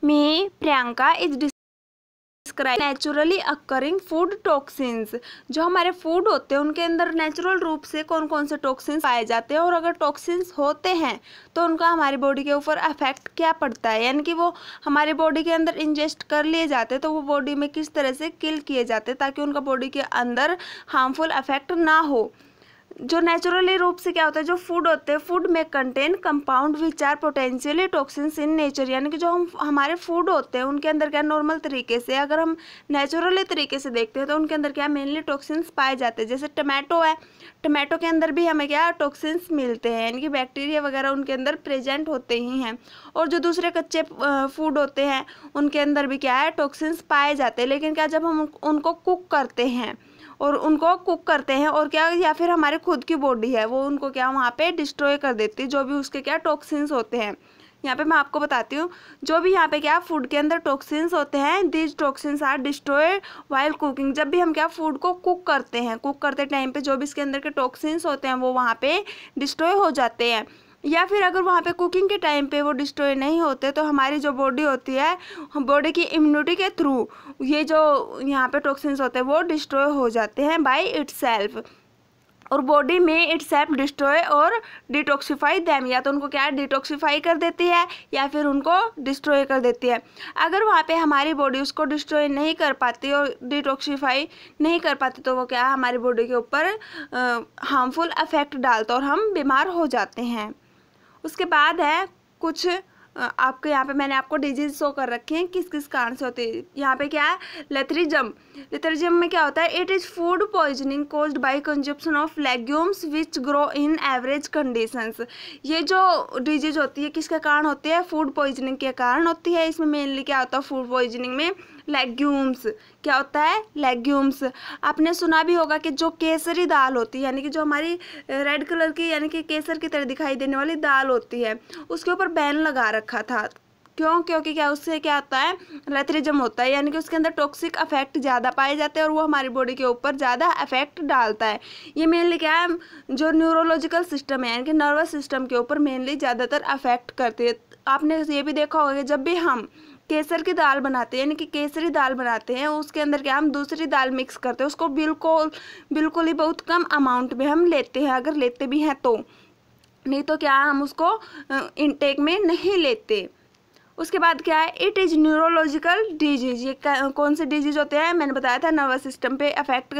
Me, Priyanka is describe naturally occurring food toxins. जो हमारे food होते हैं उनके अंदर नेचुरल रूप से कौन कौन से टॉक्सिन्स पाए जाते हैं, और अगर टॉक्सिन्स होते हैं तो उनका हमारी बॉडी के ऊपर अफेक्ट क्या पड़ता है, यानी कि वो हमारी बॉडी के अंदर इंजेस्ट कर लिए जाते हैं तो वो बॉडी में किस तरह से किल किए जाते हैं ताकि उनका बॉडी के अंदर हार्मफुल अफेक्ट ना हो। जो नेचुरली रूप से क्या होता है, जो फूड होते हैं, फूड में contain compound which are potentially toxins in nature, यानी कि जो हमारे फूड होते हैं उनके अंदर क्या नॉर्मल तरीके से अगर हम नेचुरली तरीके से देखते हैं तो उनके अंदर क्या मेनली टॉक्सिन्स पाए जाते हैं। जैसे टमाटो है, टमाटो के अंदर भी हमें क्या टॉक्सिन्स मिलते हैं, यानी कि बैक्टीरिया वगैरह उनके अंदर प्रेजेंट होते ही हैं। और जो दूसरे कच्चे फूड होते हैं उनके अंदर भी क्या है टॉक्सिन्स पाए जाते हैं, लेकिन क्या जब हम उनको कुक करते हैं और क्या, या फिर हमारे खुद की बॉडी है वो उनको क्या वहाँ पे डिस्ट्रॉय कर देती है, जो भी उसके क्या टॉक्सिन्स होते हैं। यहाँ पे मैं आपको बताती हूँ, जो भी यहाँ पे क्या फूड के अंदर टॉक्सिन्स होते हैं, these toxins are destroyed while cooking. जब भी हम क्या फूड को कुक करते टाइम पे जो भी इसके अंदर के टॉक्सिन्स होते हैं वो वहाँ पे डिस्ट्रॉय हो जाते हैं। या फिर अगर वहाँ पे कुकिंग के टाइम पे वो डिस्ट्रॉय नहीं होते तो हमारी जो बॉडी होती है, बॉडी की इम्यूनिटी के थ्रू ये जो यहाँ पे टॉक्सिन्स होते हैं वो डिस्ट्रॉय हो जाते हैं बाय इटसेल्फ, और बॉडी में इटसेल्फ डिस्ट्रॉय और डिटॉक्सिफाई दैम, या तो उनको क्या डिटॉक्सिफाई कर देती है या फिर उनको डिस्ट्रॉय कर देती है। अगर वहाँ पे हमारी बॉडी उसको डिस्ट्रॉय नहीं कर पाती और डिटॉक्सिफाई नहीं कर पाती तो वो क्या हमारी बॉडी के ऊपर हार्मफुल अफेक्ट डालता और हम बीमार हो जाते हैं। उसके बाद है कुछ आपके यहाँ पे मैंने आपको डिजीज शो कर रखे हैं किस किस कारण से होती है। यहाँ पे क्या है लेथरिज्म में क्या होता है, it is food poisoning caused by consumption of legumes which grow in average conditions. ये जो डिजीज होती है किसके कारण होती है, फूड पॉइजनिंग के कारण होती है। इसमें मेनली क्या होता है फूड पॉइजनिंग में लेग्यूम्स, क्या होता है लेग्यूम्स। आपने सुना भी होगा कि जो केसरी दाल होती है, यानी कि जो हमारी रेड कलर की यानी कि केसर की तरह दिखाई देने वाली दाल होती है, उसके ऊपर बैन लगा रखा था। क्यों? क्योंकि क्या उससे क्या होता है लेथरिज्म होता है, यानी कि उसके अंदर टॉक्सिक अफेक्ट ज़्यादा पाए जाते हैं और वो हमारी बॉडी के ऊपर ज़्यादा अफेक्ट डालता है। ये मेनली क्या है जो न्यूरोलॉजिकल सिस्टम है, यानी कि नर्वस सिस्टम के ऊपर मेनली ज़्यादातर अफेक्ट करती है। आपने ये भी देखा होगा कि जब भी हम केसर की दाल बनाते हैं, यानी कि केसरी दाल बनाते हैं, उसके अंदर क्या हम दूसरी दाल मिक्स करते हैं, उसको बिल्कुल ही बहुत कम अमाउंट में हम लेते हैं, अगर लेते भी हैं तो, नहीं तो क्या हम उसको इनटेक में नहीं लेते। उसके बाद क्या है, इट इज़ न्यूरोलॉजिकल डिजीज। ये कौन से डिजीज होते हैं, मैंने बताया था नर्वस सिस्टम पे अफेक्ट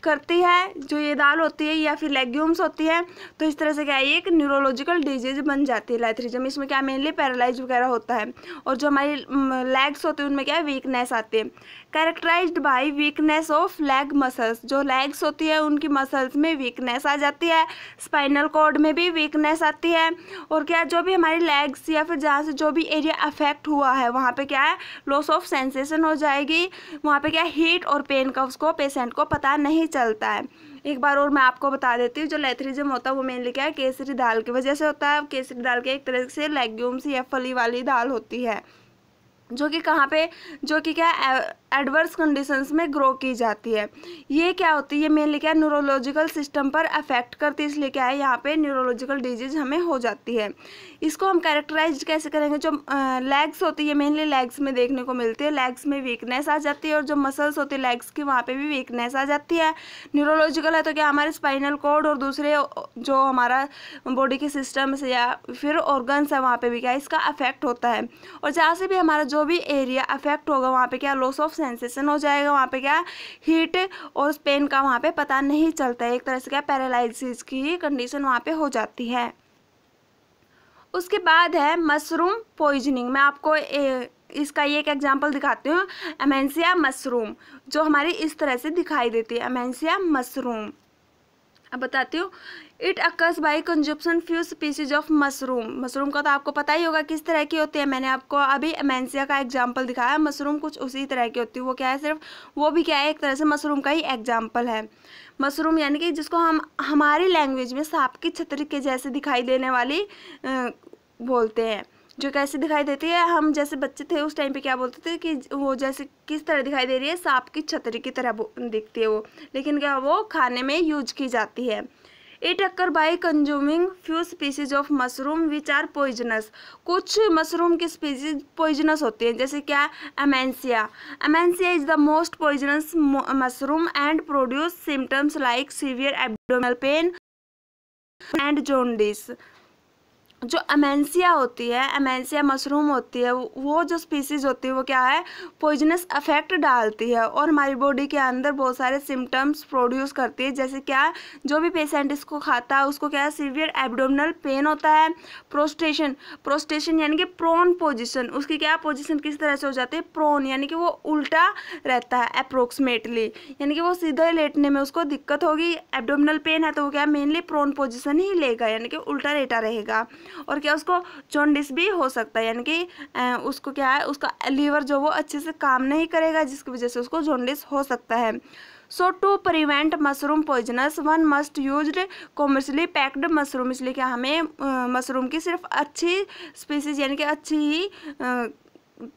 करती है जो ये दाल होती है या फिर लेग्यूम्स होती है। तो इस तरह से क्या है एक न्यूरोलॉजिकल डिजीज बन जाती है लेथरिज्म। इसमें क्या मेनली पैरालाइज वगैरह होता है, और जो हमारी लेग्स होती है उनमें क्या वीकनेस आती है। Characterized by weakness of leg muscles, जो लेग्स होती है उनकी मसल्स में वीकनेस आ जाती है, स्पाइनल कॉर्ड में भी वीकनेस आती है, और क्या जो भी हमारी लेग्स या फिर जहाँ से जो भी एरिया अफेक्ट हुआ है वहाँ पे क्या है लॉस ऑफ सेंसेशन हो जाएगी, वहाँ पे क्या हीट और पेन का उसको पेशेंट को पता नहीं चलता है। एक बार और मैं आपको बता देती हूँ, जो लेथरिज्म होता है वो मेनली क्या है केसरी दाल की वजह से होता है। केसरी दाल के एक तरह से लेग्यूम्स या फली वाली दाल होती है जो कि कहाँ पे, जो कि क्या एडवर्स कंडीशंस में ग्रो की जाती है। ये क्या होती है, ये मेनली क्या न्यूरोलॉजिकल सिस्टम पर अफेक्ट करती है, इसलिए क्या है यहाँ पे न्यूरोलॉजिकल डिजीज हमें हो जाती है। इसको हम कैरेक्टराइज कैसे करेंगे, जो लेग्स होती है मेनली लेग्स में देखने को मिलती है, लेग्स में वीकनेस आ जाती है, और जो मसल्स होती है लेग्स की वहाँ पे भी वीकनेस आ जाती है। न्यूरोलॉजिकल है तो क्या हमारे स्पाइनल कॉर्ड और दूसरे जो हमारा बॉडी के सिस्टम से या फिर ऑर्गन्स है वहाँ पे भी क्या इसका अफेक्ट होता है, और जहाँ से भी हमारा जो भी एरिया अफेक्ट होगा वहाँ पे क्या लॉस ऑफ सेंसेशन हो जाएगा, वहाँ पे क्या हीट और पेन का वहाँ पे पता नहीं चलता है, एक तरह से क्या पैरालिसिस की कंडीशन वहाँ पे हो जाती है। उसके बाद है मशरूम पॉइजनिंग। मैं आपको इसका एक एग्जांपल दिखाती हूँ, अमेंसिया मशरूम, जो हमारी इस तरह से दिखाई देती है अमेंसिया मशरूम। अब बताती हूँ, it occurs by consumption few species of mushroom का तो आपको पता ही होगा किस तरह की होती है। मैंने आपको अभी अमेंसिया का एग्जांपल दिखाया, मशरूम कुछ उसी तरह की होती है। वो क्या है सिर्फ वो भी क्या है एक तरह से मशरूम का ही एग्जांपल है। मशरूम यानी कि जिसको हम हमारी लैंग्वेज में सांप की छतरी के जैसे दिखाई देने वाली बोलते हैं। जो कैसे दिखाई देती है, हम जैसे बच्चे थे उस टाइम पे क्या बोलते थे कि वो जैसे किस तरह दिखाई दे रही है, सांप की छतरी की तरह दिखती है वो, लेकिन क्या वो खाने में यूज की जाती है। It occur by consuming few species of mushroom which are poisonous. कुछ मशरूम की स्पीसीज पॉइजनस होती है, जैसे क्या, amanita. Amanita is the most poisonous mushroom and produce symptoms like severe abdominal pain and jaundice. जो अमेंसिया होती है, अमेंसिया mushroom होती है, वो जो स्पीसीज होती है वो क्या है, पॉइजनस अफेक्ट डालती है और हमारी बॉडी के अंदर बहुत सारे सिम्टम्स प्रोड्यूस करती है, जैसे क्या, जो भी पेशेंट इसको खाता है उसको क्या है, सीवियर एब्डोमिनल पेन होता है, प्रोस्टेशन, प्रोस्टेशन यानी कि प्रोन पोजिशन, उसकी क्या पोजिशन किस तरह से हो जाती है, प्रोन यानी कि वो उल्टा रहता है अप्रोक्सीमेटली, यानी कि वो सीधे लेटने में उसको दिक्कत होगी। एब्डोमिनल पेन है तो वो क्या, मेनली प्रोन पोजिशन ही लेगा, यानी कि उल्टा लेटा रहेगा। और क्या, उसको जॉन्डिस भी हो सकता है, यानी कि उसको क्या है, उसका लीवर जो वो अच्छे से काम नहीं करेगा, जिसकी वजह से उसको जॉन्डिस हो सकता है। So to prevent mushroom poisonous one must use commercially packed mushroom. इसलिए क्या, हमें मशरूम की सिर्फ अच्छी स्पीसीज यानी कि अच्छी ही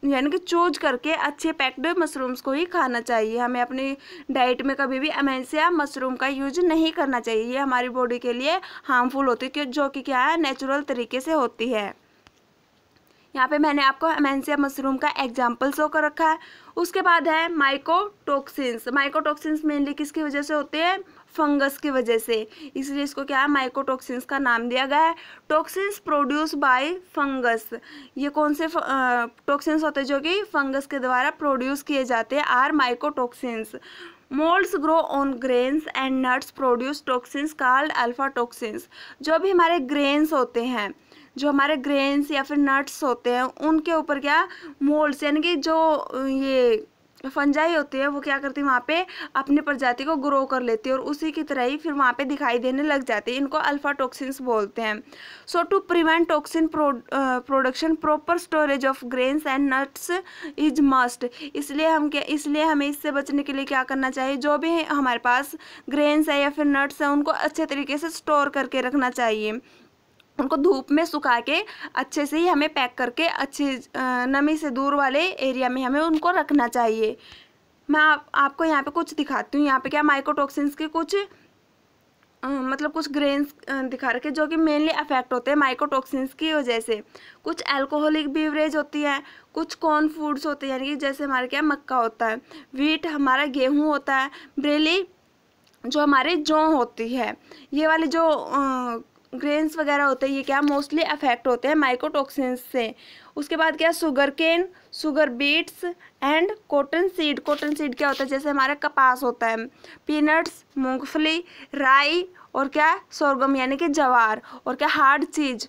यानी कि चूज करके अच्छे पैक्ड मशरूम्स को ही खाना चाहिए। हमें अपनी डाइट में कभी भी अमेंसिया मशरूम का यूज नहीं करना चाहिए, ये हमारी बॉडी के लिए हार्मफुल होती है, जो कि क्या है, नेचुरल तरीके से होती है। यहाँ पे मैंने आपको अमेंसिया मशरूम का एग्जाम्पल शो कर रखा है। उसके बाद है माइकोटॉक्सिन्स। माइकोटॉक्सिन्स मेनली किसकी वजह से होते हैं, फंगस की वजह से, इसलिए इसको क्या है, माइकोटॉक्सिन्स का नाम दिया गया है। Toxins produce by fungus. ये कौन से टॉक्सिन्स होते हैं जो कि फंगस के द्वारा प्रोड्यूस किए जाते हैं, are mycotoxins. Molds grow on grains and nuts produce toxins called alpha toxins. जो भी हमारे ग्रेन्स होते हैं, जो हमारे ग्रेन्स या फिर नट्स होते हैं, उनके ऊपर क्या, मोल्ड्स यानी कि जो ये फंजाई होती है वो क्या करती है, वहाँ पे अपनी प्रजाति को ग्रो कर लेती है और उसी की तरह ही फिर वहाँ पे दिखाई देने लग जाती है। इनको अल्फा टॉक्सिन्स बोलते हैं। So to prevent toxin production proper storage of grains and nuts is must. इसलिए हमें इससे बचने के लिए क्या करना चाहिए, जो भी हमारे पास ग्रेन्स है या फिर नट्स है उनको अच्छे तरीके से स्टोर करके रखना चाहिए। उनको धूप में सुखा के अच्छे से ही हमें पैक करके अच्छी नमी से दूर वाले एरिया में हमें उनको रखना चाहिए। मैं आपको यहाँ पे कुछ दिखाती हूँ। यहाँ पे क्या, माइकोटॉक्सिन्स के कुछ मतलब कुछ ग्रेन्स दिखा रखे जो कि मेनली अफेक्ट होते हैं माइकोटॉक्सिन्स की वजह से। कुछ अल्कोहलिक बीवरेज होती है, कुछ कॉर्न फूड्स होते हैं, यानी कि जैसे हमारे क्या, मक्का होता है, व्हीट हमारा गेहूँ होता है, ब्रेली जो हमारे जौ होती है, ये वाले जो ग्रेन्स वगैरह होते हैं, ये क्या मोस्टली अफेक्ट होते हैं माइकोटॉक्सिन्स से। उसके बाद क्या, sugar cane, sugar beets and cotton seed. Cotton seed क्या होता है, जैसे हमारा कपास होता है, पीनट्स, मूंगफली, राई और क्या, सोरगम यानी कि ज्वार, और क्या, हार्ड चीज।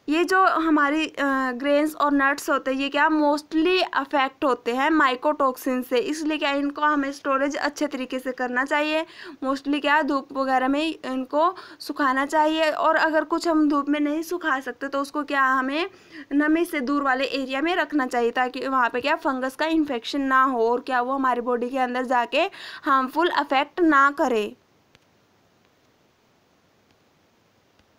ये जो हमारी ग्रेन्स और नट्स होते हैं, ये क्या मोस्टली अफेक्ट होते हैं माइकोटॉक्सिन से। इसलिए क्या, इनको हमें स्टोरेज अच्छे तरीके से करना चाहिए। मोस्टली क्या, धूप वगैरह में इनको सुखाना चाहिए, और अगर कुछ हम धूप में नहीं सुखा सकते तो उसको क्या, हमें नमी से दूर वाले एरिया में रखना चाहिए, ताकि वहाँ पे क्या, फंगस का इन्फेक्शन ना हो और क्या, वो हमारी बॉडी के अंदर जाके हार्मफुल अफेक्ट ना करे।